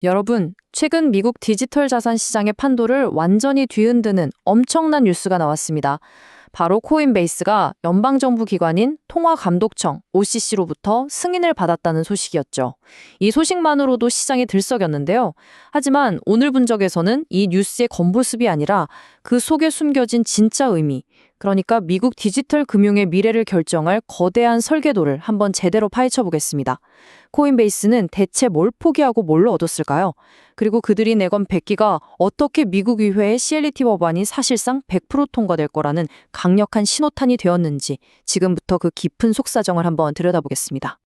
여러분, 최근 미국 디지털 자산 시장의 판도를 완전히 뒤흔드는 엄청난 뉴스가 나왔습니다. 바로 코인베이스가 연방정부 기관인 통화감독청 OCC로부터 승인을 받았다는 소식이었죠. 이 소식만으로도 시장이 들썩였는데요. 하지만 오늘 분석에서는 이 뉴스의 겉모습이 아니라 그 속에 숨겨진 진짜 의미, 그러니까 미국 디지털 금융의 미래를 결정할 거대한 설계도를 한번 제대로 파헤쳐 보겠습니다. 코인베이스는 대체 뭘 포기하고 뭘로 얻었을까요? 그리고 그들이 내건 백기가 어떻게 미국 의회의 CLT 법안이 사실상 100% 통과될 거라는 강력한 신호탄이 되었는지 지금부터 그 깊은 속사정을 한번 들여다보겠습니다.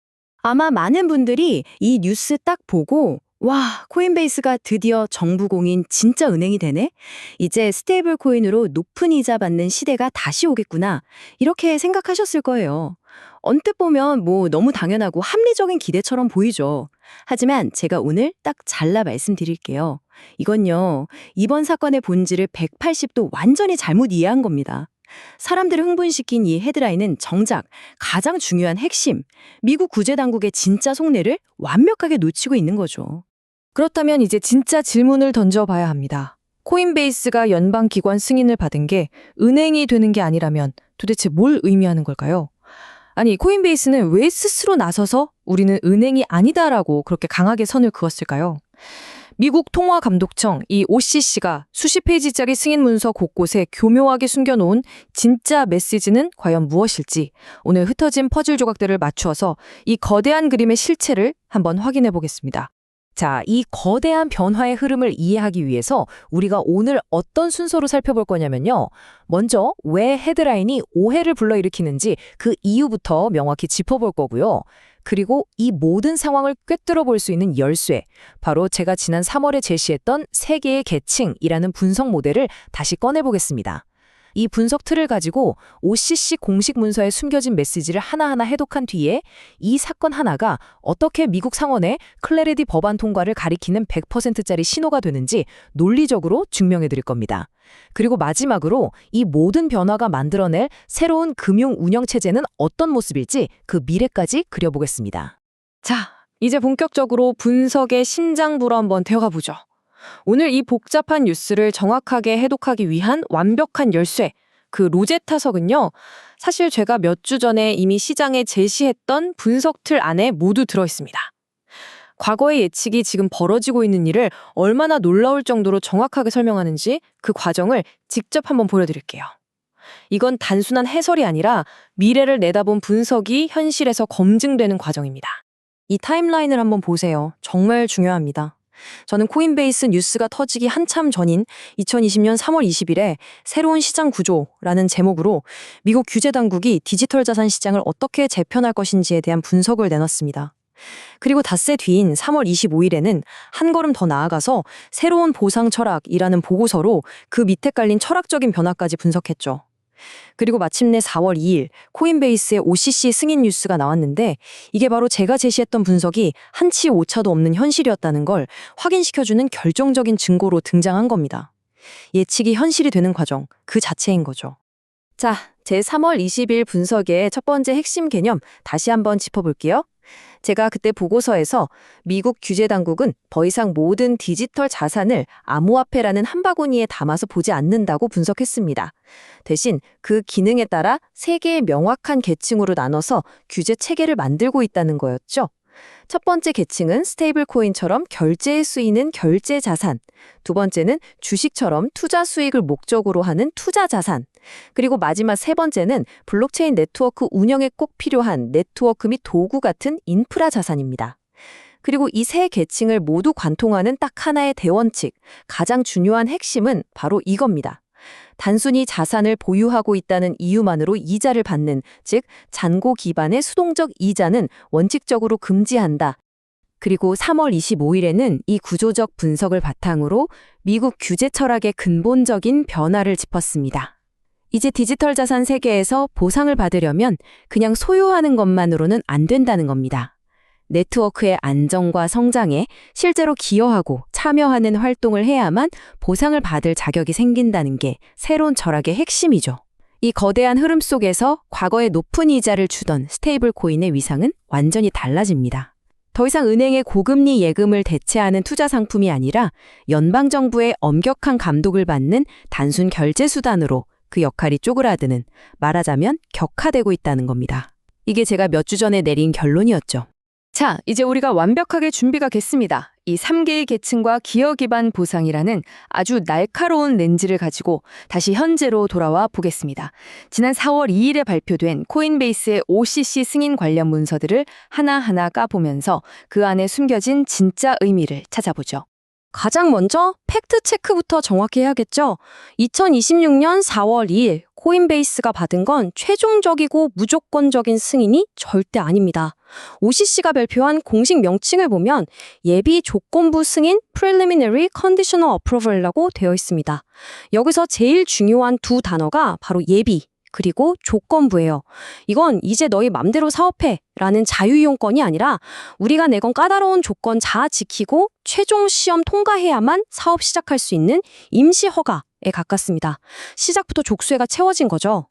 아마 많은 분들이 이 뉴스 딱 보고 와, 코인베이스가 드디어 정부 공인 진짜 은행이 되네? 이제 스테이블 코인으로 높은 이자 받는 시대가 다시 오겠구나. 이렇게 생각하셨을 거예요. 언뜻 보면 너무 당연하고 합리적인 기대처럼 보이죠. 하지만 제가 오늘 딱 잘라 말씀드릴게요. 이건요, 이번 사건의 본질을 180도 완전히 잘못 이해한 겁니다. 사람들을 흥분시킨 이 헤드라인은 정작 가장 중요한 핵심, 미국 구제당국의 진짜 속내를 완벽하게 놓치고 있는 거죠. 그렇다면 이제 진짜 질문을 던져봐야 합니다. 코인베이스가 연방기관 승인을 받은 게 은행이 되는 게 아니라면 도대체 뭘 의미하는 걸까요? 아니, 코인베이스는 왜 스스로 나서서 우리는 은행이 아니다라고 그렇게 강하게 선을 그었을까요? 미국 통화감독청, 이 OCC가 수십 페이지짜리 승인 문서 곳곳에 교묘하게 숨겨놓은 진짜 메시지는 과연 무엇일지 오늘 흩어진 퍼즐 조각들을 맞추어서 이 거대한 그림의 실체를 한번 확인해 보겠습니다. 자, 이 거대한 변화의 흐름을 이해하기 위해서 우리가 오늘 어떤 순서로 살펴볼 거냐면요. 먼저 왜 헤드라인이 오해를 불러일으키는지 그 이유부터 명확히 짚어볼 거고요. 그리고 이 모든 상황을 꿰뚫어 볼 수 있는 열쇠, 바로 제가 지난 3월에 제시했던 세 개의 계층이라는 분석 모델을 다시 꺼내보겠습니다. 이 분석 틀을 가지고 OCC 공식 문서에 숨겨진 메시지를 하나하나 해독한 뒤에 이 사건 하나가 어떻게 미국 상원의 클래리티 법안 통과를 가리키는 100%짜리 신호가 되는지 논리적으로 증명해 드릴 겁니다. 그리고 마지막으로 이 모든 변화가 만들어낼 새로운 금융 운영 체제는 어떤 모습일지 그 미래까지 그려보겠습니다. 자, 이제 본격적으로 분석의 신장부로 한번 들어가 보죠. 오늘 이 복잡한 뉴스를 정확하게 해독하기 위한 완벽한 열쇠, 그 로제타석은요, 사실 제가 몇 주 전에 이미 시장에 제시했던 분석 틀 안에 모두 들어있습니다. 과거의 예측이 지금 벌어지고 있는 일을 얼마나 놀라울 정도로 정확하게 설명하는지 그 과정을 직접 한번 보여드릴게요. 이건 단순한 해설이 아니라 미래를 내다본 분석이 현실에서 검증되는 과정입니다. 이 타임라인을 한번 보세요. 정말 중요합니다. 저는 코인베이스 뉴스가 터지기 한참 전인 2020년 3월 20일에 새로운 시장 구조라는 제목으로 미국 규제당국이 디지털 자산 시장을 어떻게 재편할 것인지에 대한 분석을 내놨습니다. 그리고 닷새 뒤인 3월 25일에는 한 걸음 더 나아가서 새로운 보상 철학이라는 보고서로 그 밑에 깔린 철학적인 변화까지 분석했죠. 그리고 마침내 4월 2일 코인베이스의 OCC 승인 뉴스가 나왔는데 이게 바로 제가 제시했던 분석이 한치 오차도 없는 현실이었다는 걸 확인시켜주는 결정적인 증거로 등장한 겁니다. 예측이 현실이 되는 과정, 그 자체인 거죠. 자, 제 3월 20일 분석의 첫 번째 핵심 개념 다시 한번 짚어볼게요. 제가 그때 보고서에서 미국 규제당국은 더 이상 모든 디지털 자산을 암호화폐라는 한 바구니에 담아서 보지 않는다고 분석했습니다. 대신 그 기능에 따라 세 개의 명확한 계층으로 나눠서 규제 체계를 만들고 있다는 거였죠. 첫 번째 계층은 스테이블 코인처럼 결제에 쓰이는 결제 자산, 두 번째는 주식처럼 투자 수익을 목적으로 하는 투자 자산, 그리고 마지막 세 번째는 블록체인 네트워크 운영에 꼭 필요한 네트워크 및 도구 같은 인프라 자산입니다. 그리고 이 세 계층을 모두 관통하는 딱 하나의 대원칙, 가장 중요한 핵심은 바로 이겁니다. 단순히 자산을 보유하고 있다는 이유만으로 이자를 받는, 즉 잔고 기반의 수동적 이자는 원칙적으로 금지한다. 그리고 3월 25일에는 이 구조적 분석을 바탕으로 미국 규제 철학의 근본적인 변화를 짚었습니다. 이제 디지털 자산 세계에서 보상을 받으려면 그냥 소유하는 것만으로는 안 된다는 겁니다. 네트워크의 안정과 성장에 실제로 기여하고 참여하는 활동을 해야만 보상을 받을 자격이 생긴다는 게 새로운 철학의 핵심이죠. 이 거대한 흐름 속에서 과거에 높은 이자를 주던 스테이블 코인의 위상은 완전히 달라집니다. 더 이상 은행의 고금리 예금을 대체하는 투자 상품이 아니라 연방정부의 엄격한 감독을 받는 단순 결제 수단으로 그 역할이 쪼그라드는, 말하자면 격화되고 있다는 겁니다. 이게 제가 몇 주 전에 내린 결론이었죠. 자, 이제 우리가 완벽하게 준비가 됐습니다. 이 3개의 계층과 기여 기반 보상이라는 아주 날카로운 렌즈를 가지고 다시 현재로 돌아와 보겠습니다. 지난 4월 2일에 발표된 코인베이스의 OCC 승인 관련 문서들을 하나하나 까보면서 그 안에 숨겨진 진짜 의미를 찾아보죠. 가장 먼저 팩트 체크부터 정확히 해야겠죠. 2026년 4월 2일 코인베이스가 받은 건 최종적이고 무조건적인 승인이 절대 아닙니다. OCC가 발표한 공식 명칭을 보면 예비 조건부 승인 Preliminary Conditional Approval이라고 되어 있습니다. 여기서 제일 중요한 두 단어가 바로 예비 그리고 조건부예요. 이건 이제 너희 맘대로 사업해 라는 자유이용권이 아니라 우리가 내건 까다로운 조건 다 지키고 최종 시험 통과해야만 사업 시작할 수 있는 임시 허가에 가깝습니다. 시작부터 족쇄가 채워진 거죠.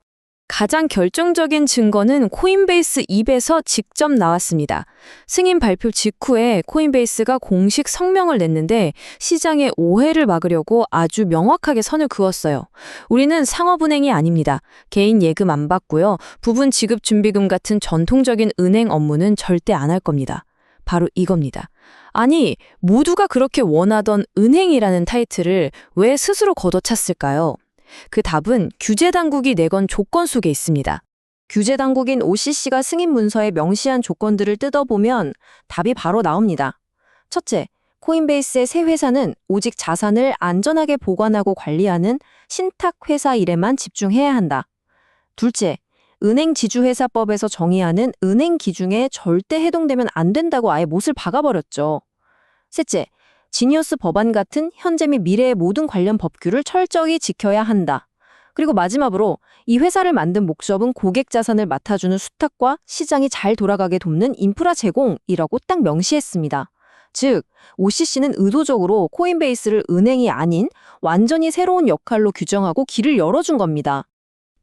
가장 결정적인 증거는 코인베이스 입에서 직접 나왔습니다. 승인 발표 직후에 코인베이스가 공식 성명을 냈는데 시장의 오해를 막으려고 아주 명확하게 선을 그었어요. 우리는 상업은행이 아닙니다. 개인 예금 안 받고요. 부분 지급 준비금 같은 전통적인 은행 업무는 절대 안 할 겁니다. 바로 이겁니다. 아니, 모두가 그렇게 원하던 은행이라는 타이틀을 왜 스스로 걷어찼을까요? 그 답은 규제 당국이 내건 조건 속에 있습니다. 규제 당국인 OCC가 승인 문서에 명시한 조건들을 뜯어보면 답이 바로 나옵니다. 첫째, 코인베이스의 새 회사는 오직 자산을 안전하게 보관하고 관리하는 신탁 회사 일에만 집중해야 한다. 둘째, 은행 지주회사법에서 정의하는 은행 기준에 절대 해동되면 안 된다고 아예 못을 박아버렸죠. 셋째, 지니어스 법안 같은 현재 및 미래의 모든 관련 법규를 철저히 지켜야 한다. 그리고 마지막으로 이 회사를 만든 목적은 고객 자산을 맡아주는 수탁과 시장이 잘 돌아가게 돕는 인프라 제공이라고 딱 명시했습니다. 즉, OCC는 의도적으로 코인베이스를 은행이 아닌 완전히 새로운 역할로 규정하고 길을 열어준 겁니다.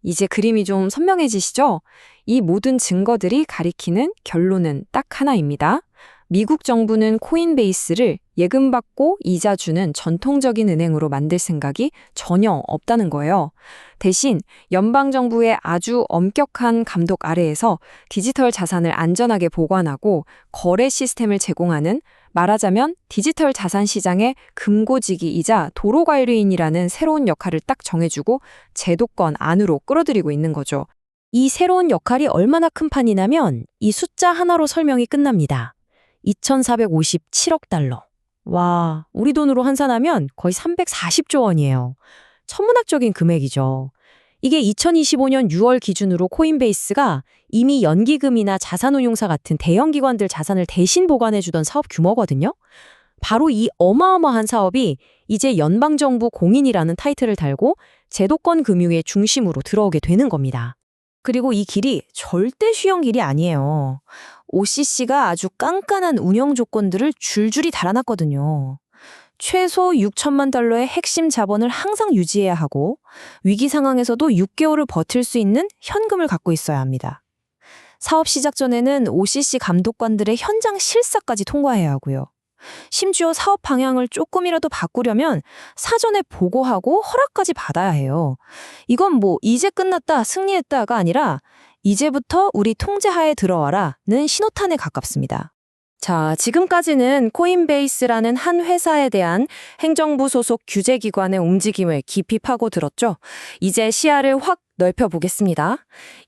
이제 그림이 좀 선명해지시죠? 이 모든 증거들이 가리키는 결론은 딱 하나입니다. 미국 정부는 코인베이스를 예금받고 이자 주는 전통적인 은행으로 만들 생각이 전혀 없다는 거예요. 대신 연방정부의 아주 엄격한 감독 아래에서 디지털 자산을 안전하게 보관하고 거래 시스템을 제공하는, 말하자면 디지털 자산 시장의 금고지기이자 도로관리인이라는 새로운 역할을 딱 정해주고 제도권 안으로 끌어들이고 있는 거죠. 이 새로운 역할이 얼마나 큰 판이냐면 이 숫자 하나로 설명이 끝납니다. 2,457억 달러. 와, 우리 돈으로 환산하면 거의 340조 원이에요. 천문학적인 금액이죠. 이게 2025년 6월 기준으로 코인베이스가 이미 연기금이나 자산운용사 같은 대형 기관들 자산을 대신 보관해주던 사업 규모거든요. 바로 이 어마어마한 사업이 이제 연방정부 공인이라는 타이틀을 달고 제도권 금융의 중심으로 들어오게 되는 겁니다. 그리고 이 길이 절대 쉬운 길이 아니에요. OCC가 아주 깐깐한 운영 조건들을 줄줄이 달아놨거든요. 최소 6천만 달러의 핵심 자본을 항상 유지해야 하고 위기 상황에서도 6개월을 버틸 수 있는 현금을 갖고 있어야 합니다. 사업 시작 전에는 OCC 감독관들의 현장 실사까지 통과해야 하고요. 심지어 사업 방향을 조금이라도 바꾸려면 사전에 보고하고 허락까지 받아야 해요. 이건 뭐 이제 끝났다, 승리했다가 아니라 이제부터 우리 통제하에 들어와라는 신호탄에 가깝습니다. 자, 지금까지는 코인베이스라는 한 회사에 대한 행정부 소속 규제기관의 움직임을 깊이 파고들었죠. 이제 시야를 확 넓혀보겠습니다.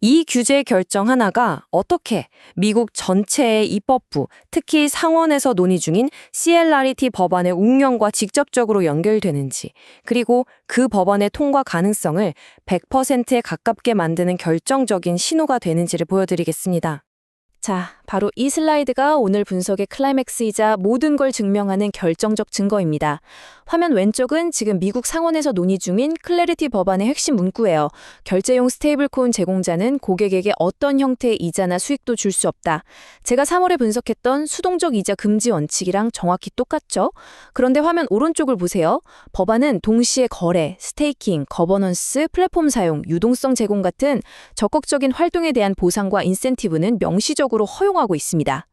이 규제 결정 하나가 어떻게 미국 전체의 입법부, 특히 상원에서 논의 중인 CLRT 법안의 운영과 직접적으로 연결되는지, 그리고 그 법안의 통과 가능성을 100%에 가깝게 만드는 결정적인 신호가 되는지를 보여드리겠습니다. 자, 바로 이 슬라이드가 오늘 분석의 클라이맥스이자 모든 걸 증명하는 결정적 증거입니다. 화면 왼쪽은 지금 미국 상원에서 논의 중인 클래리티 법안의 핵심 문구예요. 결제용 스테이블코인 제공자는 고객에게 어떤 형태의 이자나 수익도 줄 수 없다. 제가 3월에 분석했던 수동적 이자 금지 원칙이랑 정확히 똑같죠? 그런데 화면 오른쪽을 보세요. 법안은 동시에 거래, 스테이킹, 거버넌스, 플랫폼 사용, 유동성 제공 같은 적극적인 활동에 대한 보상과 인센티브는 명시적으로 허용하고 있습니다.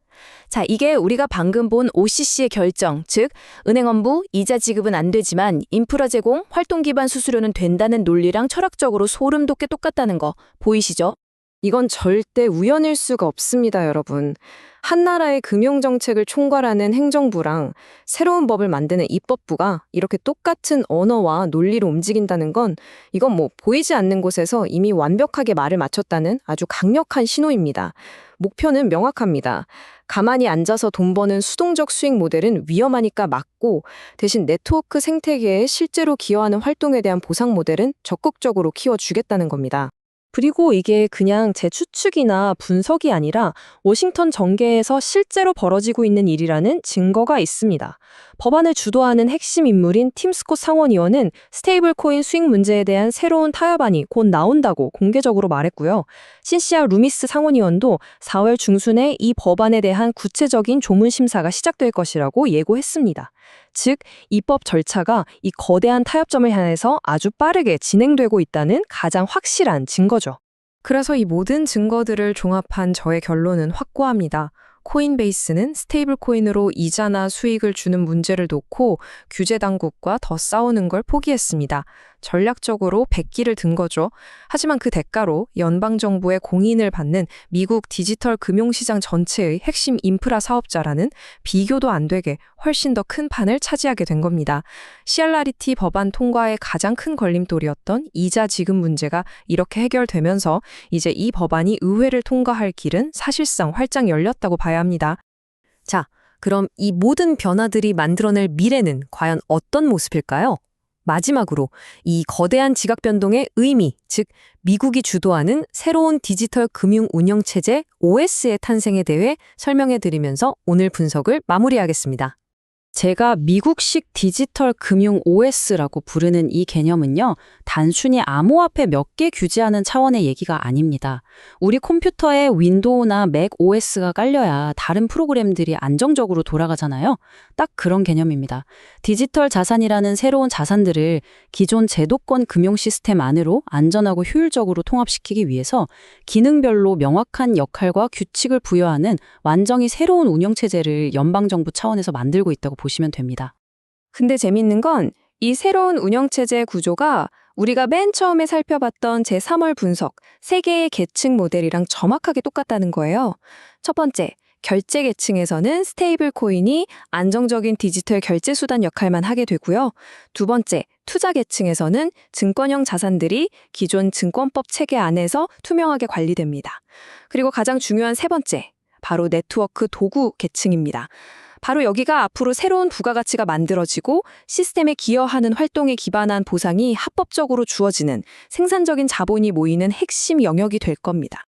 자, 이게 우리가 방금 본 OCC의 결정, 즉 은행 업무, 이자 지급은 안 되지만 인프라 제공, 활동 기반 수수료는 된다는 논리랑 철학적으로 소름 돋게 똑같다는 거 보이시죠? 이건 절대 우연일 수가 없습니다, 여러분. 한 나라의 금융정책을 총괄하는 행정부랑 새로운 법을 만드는 입법부가 이렇게 똑같은 언어와 논리로 움직인다는 건 이건 뭐 보이지 않는 곳에서 이미 완벽하게 말을 맞췄다는 아주 강력한 신호입니다. 목표는 명확합니다. 가만히 앉아서 돈 버는 수동적 수익 모델은 위험하니까 막고 대신 네트워크 생태계에 실제로 기여하는 활동에 대한 보상 모델은 적극적으로 키워주겠다는 겁니다. 그리고 이게 그냥 제 추측이나 분석이 아니라 워싱턴 정계에서 실제로 벌어지고 있는 일이라는 증거가 있습니다. 법안을 주도하는 핵심 인물인 팀 스콧 상원의원은 스테이블 코인 수익 문제에 대한 새로운 타협안이 곧 나온다고 공개적으로 말했고요. 신시아 루미스 상원의원도 4월 중순에 이 법안에 대한 구체적인 조문 심사가 시작될 것이라고 예고했습니다. 즉, 입법 절차가 이 거대한 타협점을 향해서 아주 빠르게 진행되고 있다는 가장 확실한 증거죠. 그래서 이 모든 증거들을 종합한 저의 결론은 확고합니다. 코인베이스는 스테이블 코인으로 이자나 수익을 주는 문제를 놓고 규제 당국과 더 싸우는 걸 포기했습니다. 전략적으로 백기를 든 거죠. 하지만 그 대가로 연방정부의 공인을 받는 미국 디지털 금융시장 전체의 핵심 인프라 사업자라는 비교도 안 되게 훨씬 더 큰 판을 차지하게 된 겁니다. CRRT 법안 통과의 가장 큰 걸림돌이었던 이자 지급 문제가 이렇게 해결되면서 이제 이 법안이 의회를 통과할 길은 사실상 활짝 열렸다고 봐야 합니다. 자, 그럼 이 모든 변화들이 만들어낼 미래는 과연 어떤 모습일까요? 마지막으로 이 거대한 지각 변동의 의미, 즉 미국이 주도하는 새로운 디지털 금융 운영 체제 OS의 탄생에 대해 설명해 드리면서 오늘 분석을 마무리하겠습니다. 제가 미국식 디지털 금융 OS라고 부르는 이 개념은요, 단순히 암호화폐 몇 개 규제하는 차원의 얘기가 아닙니다. 우리 컴퓨터에 윈도우나 맥 OS가 깔려야 다른 프로그램들이 안정적으로 돌아가잖아요. 딱 그런 개념입니다. 디지털 자산이라는 새로운 자산들을 기존 제도권 금융 시스템 안으로 안전하고 효율적으로 통합시키기 위해서 기능별로 명확한 역할과 규칙을 부여하는 완전히 새로운 운영체제를 연방정부 차원에서 만들고 있다고 보시면 됩니다. 근데 재밌는 건 이 새로운 운영체제 구조가 우리가 맨 처음에 살펴봤던 제3월 분석, 세 개의 계층 모델이랑 정확하게 똑같다는 거예요. 첫 번째, 결제 계층에서는 스테이블 코인이 안정적인 디지털 결제 수단 역할만 하게 되고요. 두 번째, 투자 계층에서는 증권형 자산들이 기존 증권법 체계 안에서 투명하게 관리됩니다. 그리고 가장 중요한 세 번째, 바로 네트워크 도구 계층입니다. 바로 여기가 앞으로 새로운 부가가치가 만들어지고 시스템에 기여하는 활동에 기반한 보상이 합법적으로 주어지는 생산적인 자본이 모이는 핵심 영역이 될 겁니다.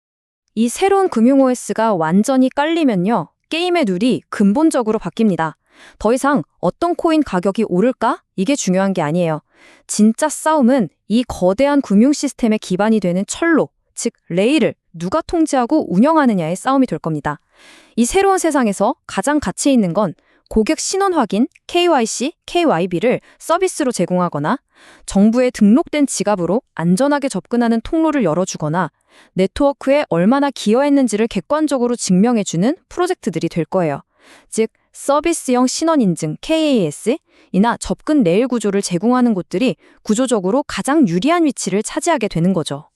이 새로운 금융 OS가 완전히 깔리면요, 게임의 룰이 근본적으로 바뀝니다. 더 이상 어떤 코인 가격이 오를까? 이게 중요한 게 아니에요. 진짜 싸움은 이 거대한 금융 시스템의 기반이 되는 철로, 즉 레일을 누가 통제하고 운영하느냐의 싸움이 될 겁니다. 이 새로운 세상에서 가장 가치 있는 건 고객 신원 확인, KYC, KYB를 서비스로 제공하거나 정부에 등록된 지갑으로 안전하게 접근하는 통로를 열어주거나 네트워크에 얼마나 기여했는지를 객관적으로 증명해주는 프로젝트들이 될 거예요. 즉, 서비스형 신원 인증, KAS 이나 접근 레일 구조를 제공하는 곳들이 구조적으로 가장 유리한 위치를 차지하게 되는 거죠.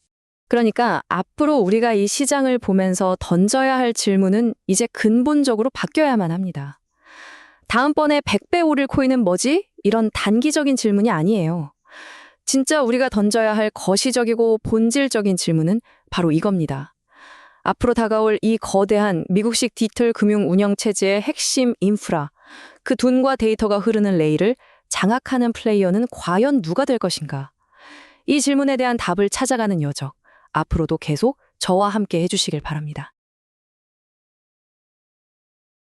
그러니까 앞으로 우리가 이 시장을 보면서 던져야 할 질문은 이제 근본적으로 바뀌어야만 합니다. 다음번에 100배 오를 코인은 뭐지? 이런 단기적인 질문이 아니에요. 진짜 우리가 던져야 할 거시적이고 본질적인 질문은 바로 이겁니다. 앞으로 다가올 이 거대한 미국식 디지털 금융 운영 체제의 핵심 인프라, 그 돈과 데이터가 흐르는 레일을 장악하는 플레이어는 과연 누가 될 것인가? 이 질문에 대한 답을 찾아가는 여정, 앞으로도 계속 저와 함께 해주시길 바랍니다.